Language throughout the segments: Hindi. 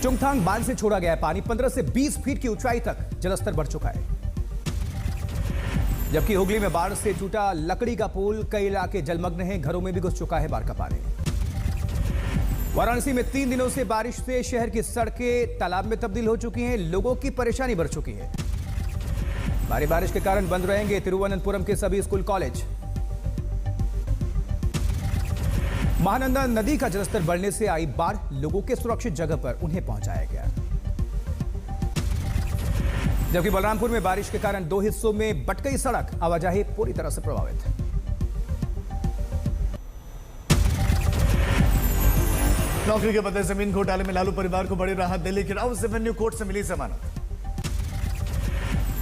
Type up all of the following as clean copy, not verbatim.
चुंगथांग बांध से छोड़ा गया है पानी। 15 से 20 फीट की ऊंचाई तक जलस्तर बढ़ चुका है। जबकि हुगली में बाढ़ से टूटा लकड़ी का पुल, कई इलाके जलमग्न हैं, घरों में भी घुस चुका है बाढ़ का पानी। वाराणसी में 3 दिनों से बारिश से शहर की सड़कें तालाब में तब्दील हो चुकी हैं, लोगों की परेशानी बढ़ चुकी है। भारी बारिश के कारण बंद रहेंगे तिरुवनंतपुरम के सभी स्कूल कॉलेज। महानंदा नदी का जलस्तर बढ़ने से आई बाढ़, लोगों के सुरक्षित जगह पर उन्हें पहुंचाया गया। जबकि बलरामपुर में बारिश के कारण 2 हिस्सों में बट गई सड़क, आवाजाही पूरी तरह से प्रभावित है। नौकरी के बदले जमीन घोटाले में लालू परिवार को बड़ी राहत, दिल्ली के राउस एवेन्यू कोर्ट से मिली जमानत।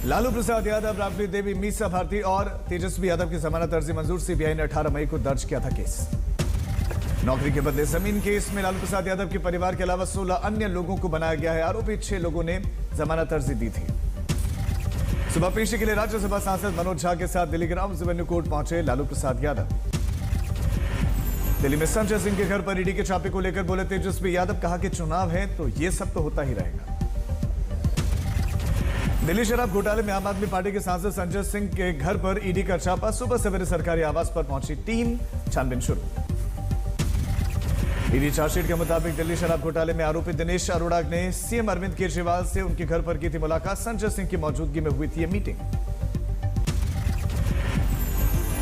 लालू प्रसाद यादव, राबड़ी देवी, मीसा भारती और तेजस्वी यादव की जमानत अर्जी मंजूर। सीबीआई ने 18 मई को दर्ज किया था केस। नौकरी के बदले जमीन केस में लालू प्रसाद यादव के परिवार के अलावा 16 अन्य लोगों को बनाया गया है आरोपी। 6 लोगों ने जमानत अर्जी दी थी। सुबह पेशी के लिए राज्यसभा सांसद मनोज झा के साथ दिल्ली के राउस एवेन्यू कोर्ट पहुंचे लालू प्रसाद यादव। दिल्ली में संजय सिंह के घर पर ईडी के छापे को लेकर बोले तेजस्वी यादव, कहा कि चुनाव है तो ये सब तो होता ही रहेगा। दिल्ली शराब घोटाले में आम आदमी पार्टी के सांसद संजय सिंह के घर पर ईडी का छापा। सुबह सवेरे सरकारी आवास पर पहुंची टीम, छानबीन शुरू। ईडी चार्जशीट के मुताबिक दिल्ली शराब घोटाले में आरोपी दिनेश अरोड़ा ने सीएम अरविंद केजरीवाल से उनके घर पर की थी मुलाकात। संजय सिंह की मौजूदगी में हुई थी ये मीटिंग।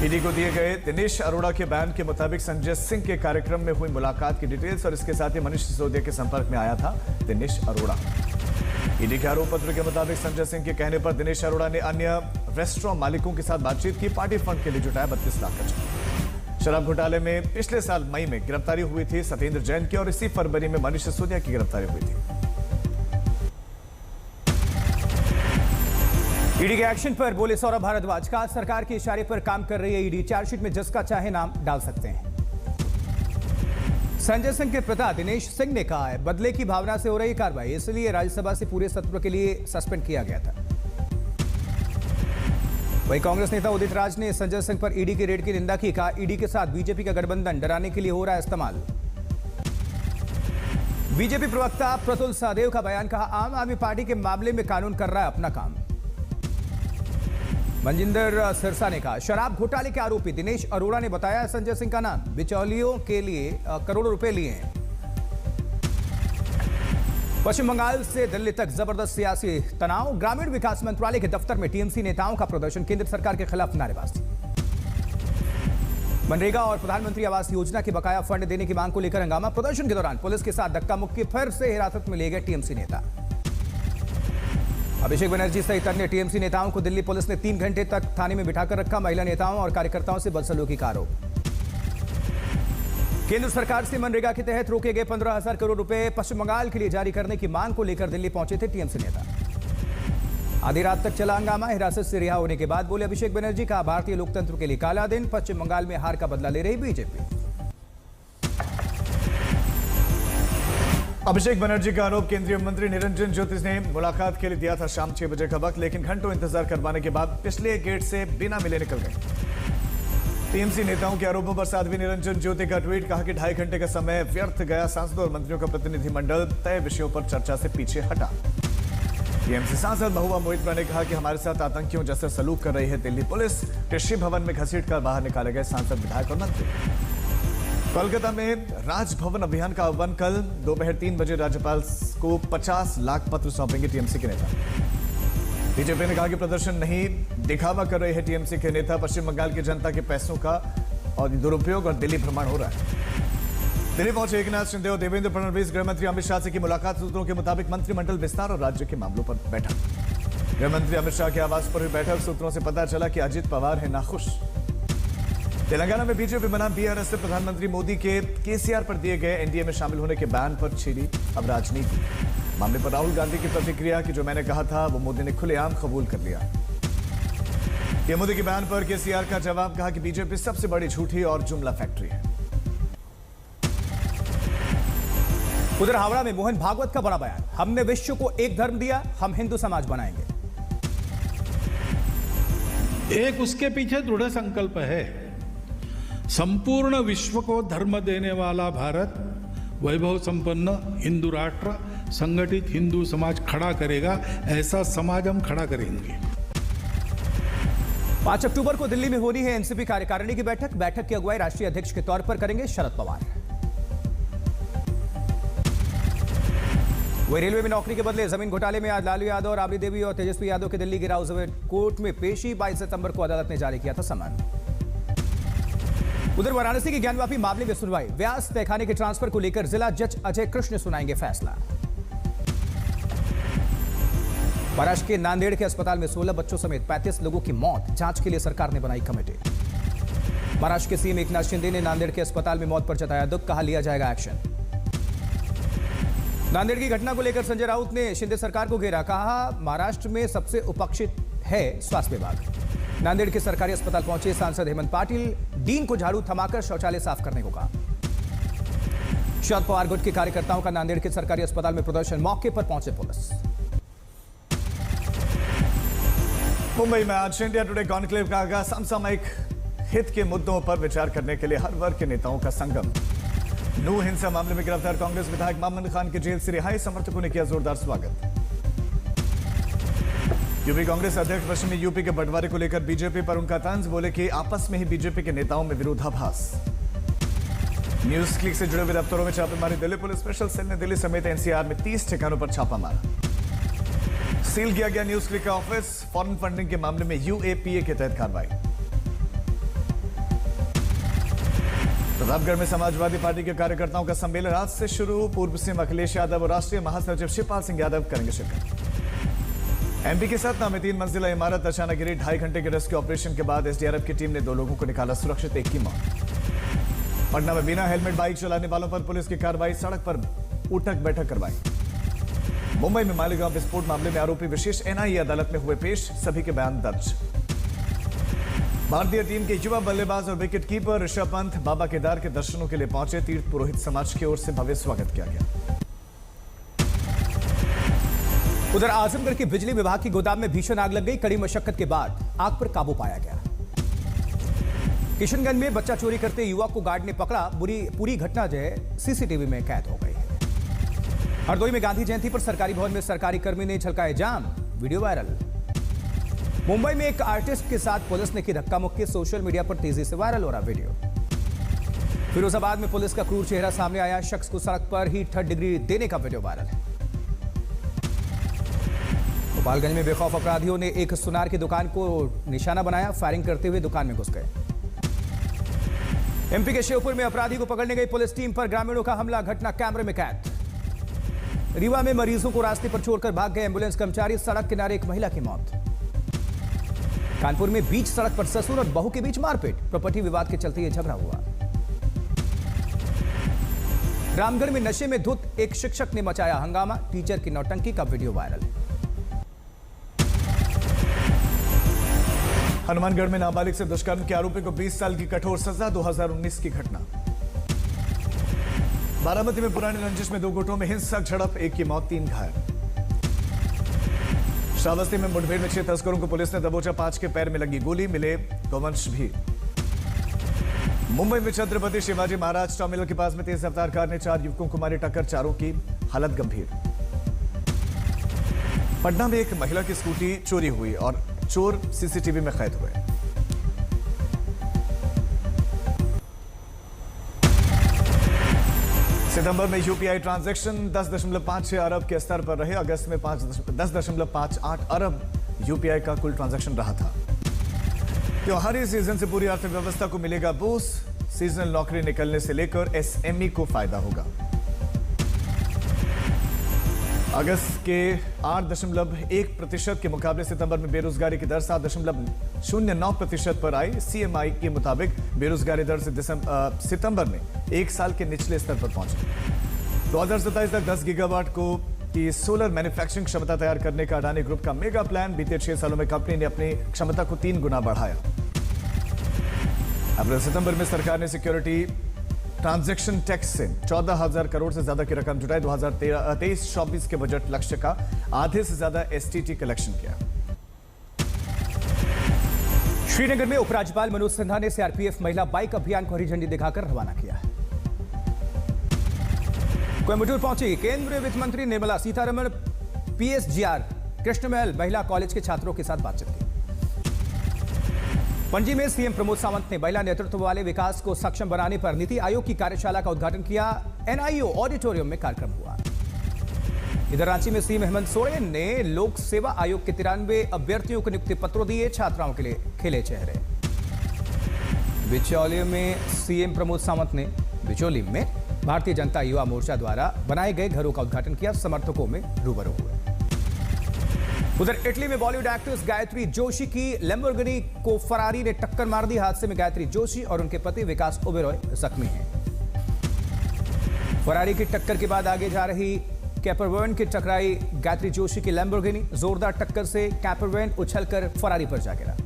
ईडी को दिए गए दिनेश अरोड़ा के बयान के मुताबिक संजय सिंह के कार्यक्रम में हुई मुलाकात की डिटेल्स और इसके साथ ही मनीष सिसोदिया के संपर्क में आया था दिनेश अरोड़ा। ईडी के आरोप पत्र के मुताबिक संजय सिंह के कहने पर दिनेश अरोड़ा ने अन्य रेस्टोरेंट मालिकों के साथ बातचीत की। पार्टी फंड के लिए जुटाया 32 लाख का चेक। शराब घोटाले में पिछले साल मई में गिरफ्तारी हुई थी सत्येंद्र जैन की और इसी फरवरी में मनीष सिसोदिया की गिरफ्तारी हुई थी। ईडी के एक्शन पर बोले सौरभ भारद्वाज, का सरकार के इशारे पर काम कर रही है ईडी, चार्जशीट में जिसका चाहे नाम डाल सकते हैं। संजय सिंह के पिता दिनेश सिंह ने कहा है बदले की भावना से हो रही कार्रवाई, इसलिए राज्यसभा से पूरे सत्र के लिए सस्पेंड किया गया था। वहीं कांग्रेस नेता उदित राज ने संजय सिंह पर ईडी की रेड की निंदा की, कहा ईडी के साथ बीजेपी का गठबंधन डराने के लिए हो रहा है इस्तेमाल। बीजेपी प्रवक्ता प्रतुल सहदेव का बयान, कहा आम आदमी पार्टी के मामले में कानून कर रहा है अपना काम। मनजिंदर सिरसा ने कहा शराब घोटाले के आरोपी दिनेश अरोड़ा ने बताया संजय सिंह का नाम, बिचौलियों के लिए करोड़ों रुपए लिए हैं। पश्चिम बंगाल से दिल्ली तक जबरदस्त सियासी तनाव, ग्रामीण विकास मंत्रालय के दफ्तर में टीएमसी नेताओं का प्रदर्शन, केंद्र सरकार के खिलाफ नारेबाजी। मनरेगा और प्रधानमंत्री आवास योजना के बकाया फंड देने की मांग को लेकर हंगामा, प्रदर्शन के दौरान पुलिस के साथ धक्का मुक्की, फिर से हिरासत में लिए गए टीएमसी नेता। अभिषेक बनर्जी सहित अन्य टीएमसी नेताओं को दिल्ली पुलिस ने 3 घंटे तक थाने में बिठाकर रखा, महिला नेताओं और कार्यकर्ताओं से बदसलूकी का आरोप। केंद्र सरकार से मनरेगा के तहत रोके गए 15,000 करोड़ रुपए पश्चिम बंगाल के लिए जारी करने की मांग को लेकर दिल्ली पहुंचे थे टीएमसी नेता। आधी रात तक चला हंगामा, हिरासत से रिहा होने के बाद बोले अभिषेक बनर्जी, कहा भारतीय लोकतंत्र के लिए काला दिन, पश्चिम बंगाल में हार का बदला ले रही बीजेपी। अभिषेक बनर्जी का आरोप, केंद्रीय मंत्री निरंजन ज्योति ने मुलाकात के लिए दिया था शाम 6 बजे का वक्त, लेकिन घंटों इंतजार करवाने के बाद पिछले गेट से बिना मिले निकल गए। टीएमसी नेताओं के आरोपों पर साध्वी निरंजन ज्योति का ट्वीट, कहा कि 2.5 घंटे का समय व्यर्थ गया, सांसदों और मंत्रियों का प्रतिनिधिमंडल तय विषयों पर चर्चा से पीछे हटा। टीएमसी सांसद महुआ मोइत्रा ने कहा कि हमारे साथ आतंकियों जैसे सलूक कर रही है दिल्ली पुलिस। कृषि भवन में घसीट कर बाहर निकाले गए सांसद, विधायक और मंत्री। कोलकाता में राजभवन अभियान का आह्वान, कल दोपहर 3 बजे राज्यपाल को 50 लाख पत्र सौंपेंगे टीएमसी के नेता। बीजेपी ने कहा कि प्रदर्शन नहीं, दिखावा कर रहे हैं टीएमसी के नेता। पश्चिम बंगाल की जनता के पैसों का और दुरुपयोग और दिल्ली भ्रमण हो रहा है। दिल्ली पहुंचे एकनाथ शिंदे और देवेंद्र फडणवीस, गृहमंत्री अमित शाह से की मुलाकात। सूत्रों के मुताबिक मंत्रिमंडल विस्तार और राज्य के मामलों पर बैठक। गृहमंत्री अमित शाह के आवास पर हुई बैठक, सूत्रों से पता चला कि अजित पवार है नाखुश। तेलंगाना में बीजेपी बनाम बीआरएस से प्रधानमंत्री मोदी के केसीआर पर दिए गए एनडीए में शामिल होने के बयान पर छिड़ी अब राजनीति। मामले पर राहुल गांधी की प्रतिक्रिया कि जो मैंने कहा था वो मोदी ने खुलेआम कबूल कर लिया। ये मोदी के बयान पर केसीआर का जवाब, कहा कि बीजेपी सबसे बड़ी झूठी और जुमला फैक्ट्री है। उधर हावड़ा में मोहन भागवत का बड़ा बयान, हमने विश्व को एक धर्म दिया, हम हिंदू समाज बनाएंगे। एक उसके पीछे दृढ़ संकल्प है, संपूर्ण विश्व को धर्म देने वाला भारत, वैभव संपन्न हिंदू राष्ट्र, संगठित हिंदू समाज खड़ा करेगा, ऐसा समाज हम खड़ा करेंगे। 5 अक्टूबर को दिल्ली में होनी है एनसीपी कार्यकारिणी की बैठक की अगुवाई राष्ट्रीय अध्यक्ष के तौर पर करेंगे शरद पवार। वही रेलवे में नौकरी के बदले जमीन घोटाले में आज लालू यादव, राबड़ी देवी और तेजस्वी यादव के दिल्ली गिराव कोर्ट में पेशी। 22 सितंबर को अदालत ने जारी किया था समन। उधर वाराणसी के ज्ञानवापी मामले में सुनवाई, व्यास तहखाने के ट्रांसफर को लेकर जिला जज अजय कृष्ण सुनाएंगे फैसला। महाराष्ट्र के नांदेड़ के अस्पताल में 16 बच्चों समेत 35 लोगों की मौत, जांच के लिए सरकार ने बनाई कमेटी। महाराष्ट्र के सीएम एकनाथ शिंदे ने नांदेड़ के अस्पताल में मौत पर जताया दुख, कहा लिया जाएगा एक्शन। नांदेड़ की घटना को लेकर संजय राउत ने शिंदे सरकार को घेरा, कहा महाराष्ट्र में सबसे उपेक्षित है स्वास्थ्य विभाग। नांदेड़ के सरकारी अस्पताल पहुंचे सांसद हेमंत पाटिल, डीन को झाड़ू थमाकर शौचालय साफ करने को कहा। शरद पवार गुट के कार्यकर्ताओं का नांदेड़ के सरकारी अस्पताल में प्रदर्शन, मौके पर पहुंचे पुलिस। मुंबई में आज इंडिया टुडे कॉन्क्लेव का आगाज, समसामयिक हित के मुद्दों पर विचार करने के लिए हर वर्ग के नेताओं का संगम। नू हिंसा मामले में गिरफ्तार कांग्रेस विधायक मामन खान की जेल से रिहाई, समर्थकों ने किया जोरदार स्वागत। यूपी कांग्रेस अध्यक्ष पश्चिमी यूपी के बंटवारे को लेकर बीजेपी पर उनका तंज, बोले कि आपस में ही बीजेपी के नेताओं में विरोधाभास। न्यूज क्लिक से जुड़े हुए दफ्तरों में छापेमारी, दिल्ली पुलिस स्पेशल सेल ने दिल्ली समेत एनसीआर में 30 ठिकानों पर छापा मारा। सील किया गया न्यूज क्लिक का ऑफिस, फॉरेन फंडिंग के मामले में यूएपीए के तहत कार्रवाई। प्रतापगढ़ में समाजवादी पार्टी के कार्यकर्ताओं का सम्मेलन आज से शुरू, पूर्व सीएम अखिलेश यादव और राष्ट्रीय महासचिव शिवपाल सिंह यादव करेंगे शिरकत। एमपी के सतना में 3 मंजिला इमारत अचानक गिरी, 2.5 घंटे के रेस्क्यू ऑपरेशन के बाद एसडीआरएफ की टीम ने 2 लोगों को निकाला सुरक्षित, 1 की मौत। पटना में बिना हेलमेट बाइक चलाने वालों पर पुलिस की कार्रवाई, सड़क पर उठक बैठक करवाई। मुंबई में मालेगांव विस्फोट मामले में आरोपी विशेष एनआईए अदालत में हुए पेश, सभी के बयान दर्ज। भारतीय टीम के युवा बल्लेबाज और विकेट कीपर ऋषभ पंत बाबा केदार के दर्शनों के लिए पहुंचे, तीर्थ पुरोहित समाज की ओर से भव्य स्वागत किया गया। उधर आजमगढ़ के बिजली विभाग की गोदाम में भीषण आग लग गई, कड़ी मशक्कत के बाद आग पर काबू पाया गया। किशनगंज में बच्चा चोरी करते युवक को गार्ड ने पकड़ा, पूरी घटना जो है सीसीटीवी में कैद हो गई है। हरदोई में गांधी जयंती पर सरकारी भवन में सरकारी कर्मी ने छलकाए जाम, वीडियो वायरल। मुंबई में एक आर्टिस्ट के साथ पुलिस ने की धक्का मुक्की, सोशल मीडिया पर तेजी से वायरल हो रहा वीडियो। फिरोजाबाद में पुलिस का क्रूर चेहरा सामने आया, शख्स को सड़क पर ही 3rd डिग्री देने का वीडियो वायरल है। गोपालगंज में बेखौफ अपराधियों ने एक सुनार की दुकान को निशाना बनाया, फायरिंग करते हुए दुकान में घुस गए। एमपी के श्योपुर में अपराधी को पकड़ने गई पुलिस टीम पर ग्रामीणों का हमला, घटना कैमरे में कैद। रीवा में मरीजों को रास्ते पर छोड़कर भाग गए एम्बुलेंस कर्मचारी, सड़क किनारे एक महिला की मौत। कानपुर में बीच सड़क पर ससुर और बहू के बीच मारपीट, प्रॉपर्टी विवाद के चलते यह झगड़ा हुआ। रामगढ़ में नशे में धुत एक शिक्षक ने मचाया हंगामा, टीचर की नौटंकी का वीडियो वायरल। हनुमानगढ़ में नाबालिग से दुष्कर्म के आरोपी को 20 साल की कठोर सजा, 2019 की घटना। बारामती में पुरानी रंजिश में 2 गुटों में हिंसक झड़प, 1 की मौत, 3 घायल। श्रावस्ती में मुठभेड़ में 6 तस्करों को पुलिस ने दबोचा, 5 के पैर में लगी गोली, मिले गोवंश भी। मुंबई में छत्रपति शिवाजी महाराज टर्मिनल के पास में तेज रफ्तार कार ने 4 युवकों को मारी टक्कर, 4 की हालत गंभीर। पटना में एक महिला की स्कूटी चोरी हुई और चोर सीसीटीवी में कैद हुए। सितंबर में यूपीआई ट्रांजैक्शन 10.56 अरब के स्तर पर रहे, अगस्त में 10.58 अरब यूपीआई का कुल ट्रांजैक्शन रहा था। त्योहारी सीजन से पूरी अर्थव्यवस्था को मिलेगा बूस्ट, सीजनल नौकरी निकलने से लेकर एसएमई को फायदा होगा। अगस्त के 8.1% के मुकाबले सितंबर में बेरोजगारी की दर 7.09% पर आई। सीएमआई के मुताबिक बेरोजगारी दर से सितंबर में 1 साल के निचले स्तर पर पहुंची। 2027 तक 10 गीगावाट की सोलर मैन्युफैक्चरिंग क्षमता तैयार करने का अडानी ग्रुप का मेगा प्लान, बीते 6 सालों में कंपनी ने अपनी क्षमता को 3 गुना बढ़ाया। अप्रैल सितंबर में सरकार ने सिक्योरिटी ट्रांजैक्शन टैक्स से 14,000 करोड़ से ज्यादा की रकम जुटाई। 2023-24 के बजट लक्ष्य का आधे से ज्यादा एसटीटी कलेक्शन किया। श्रीनगर में उपराज्यपाल मनोज सिन्हा ने सीआरपीएफ महिला बाइक अभियान को हरी झंडी दिखाकर रवाना किया। कोयम्बटूर पहुंची केंद्रीय वित्त मंत्री निर्मला सीतारमण। पीएसजीआर कृष्णमहल महिला कॉलेज के छात्रों के साथ बातचीत की। पणजी में सीएम प्रमोद सावंत ने महिला नेतृत्व वाले विकास को सक्षम बनाने पर नीति आयोग की कार्यशाला का उद्घाटन किया। एनआईओ ऑडिटोरियम में कार्यक्रम हुआ। इधर रांची में सीएम हेमंत सोरेन ने लोक सेवा आयोग के 93 अभ्यर्थियों को नियुक्ति पत्र दिए। छात्राओं के लिए खिले चेहरे। बिचौलियों में सीएम प्रमोद सावंत ने बिचौली में भारतीय जनता युवा मोर्चा द्वारा बनाए गए घरों का उद्घाटन किया। समर्थकों में रूबरू हुए। उधर इटली में बॉलीवुड एक्ट्रेस गायत्री जोशी की लैम्बोर्गिनी को फरारी ने टक्कर मार दी। हादसे में गायत्री जोशी और उनके पति विकास ओबेरॉय जख्मी हैं। फरारी की टक्कर के बाद आगे जा रही कैपरवैन की टकराई गायत्री जोशी की लैम्बोर्गिनी। जोरदार टक्कर से कैपरवैन उछलकर फरारी पर जा गिरा।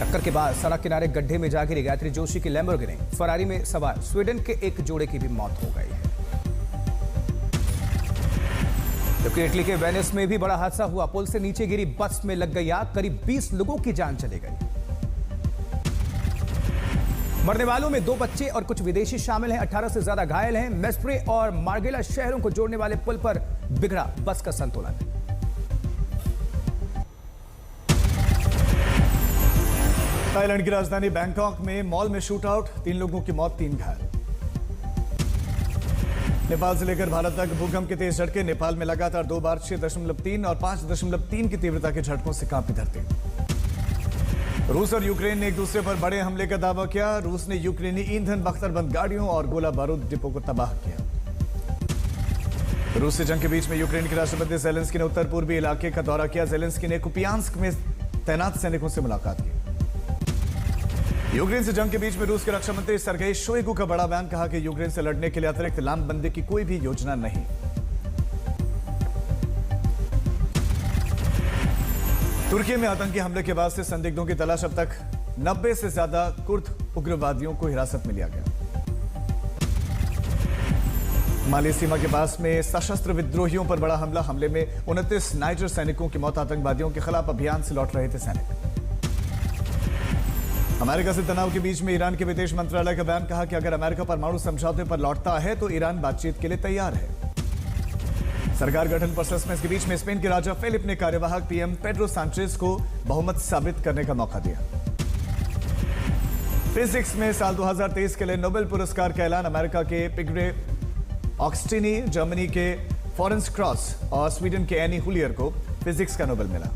टक्कर के बाद सड़क किनारे गड्ढे में जा गिरी गायत्री जोशी की लैम्बोर्गिनी। फरारी में सवार स्वीडन के एक जोड़े की भी मौत हो गई है। जबकि इटली के वेनिस में भी बड़ा हादसा हुआ। पुल से नीचे गिरी बस में लग गई आग। करीब 20 लोगों की जान चली गई। मरने वालों में 2 बच्चे और कुछ विदेशी शामिल हैं। 18 से ज्यादा घायल हैं। मेस्प्रे और मार्गेला शहरों को जोड़ने वाले पुल पर बिगड़ा बस का संतुलन। थाईलैंड की राजधानी बैंकॉक में मॉल में शूटआउट। 3 लोगों की मौत, 3 घायल। नेपाल से लेकर भारत तक भूकंप के तेज झटके। नेपाल में लगातार 2 बार 6.3 और 5.3 की तीव्रता के झटकों से कांपी धरती। रूस और यूक्रेन ने एक दूसरे पर बड़े हमले का दावा किया। रूस ने यूक्रेनी ईंधन बख्तरबंद गाड़ियों और गोला बारूद डिपो को तबाह किया। रूस से जंग के बीच में यूक्रेन के राष्ट्रपति जेलेंस्की ने उत्तर पूर्वी इलाके का दौरा किया। जेलेंस्की ने कुपियांस्क में तैनात सैनिकों से मुलाकात की। यूक्रेन से जंग के बीच में रूस के रक्षा मंत्री सर्गेई शोइगु का बड़ा बयान। कहा कि यूक्रेन से लड़ने के लिए अतिरिक्त लामबंदी की कोई भी योजना नहीं। तुर्की में आतंकी हमले के बाद से संदिग्धों की तलाश। अब तक 90 से ज्यादा कुर्द उग्रवादियों को हिरासत में लिया गया। माली सीमा के पास में सशस्त्र विद्रोहियों पर बड़ा हमला। हमले में 29 नाइजर सैनिकों की मौत। आतंकवादियों के खिलाफ अभियान से लौट रहे थे सैनिक। अमेरिका से तनाव के बीच में ईरान के विदेश मंत्रालय का बयान। कहा कि अगर अमेरिका परमाणु समझौते पर लौटता है तो ईरान बातचीत के लिए तैयार है। सरकार गठन प्रोसेस में इसके बीच में स्पेन के राजा फिलिप ने कार्यवाहक पीएम पेड्रो सांचेज को बहुमत साबित करने का मौका दिया। फिजिक्स में साल 2023 के लिए नोबेल पुरस्कार का ऐलान। अमेरिका के पिग्रे ऑक्सटिनी, जर्मनी के फॉरेंस क्रॉस और स्वीडन के एनी हुलियर को फिजिक्स का नोबेल मिला।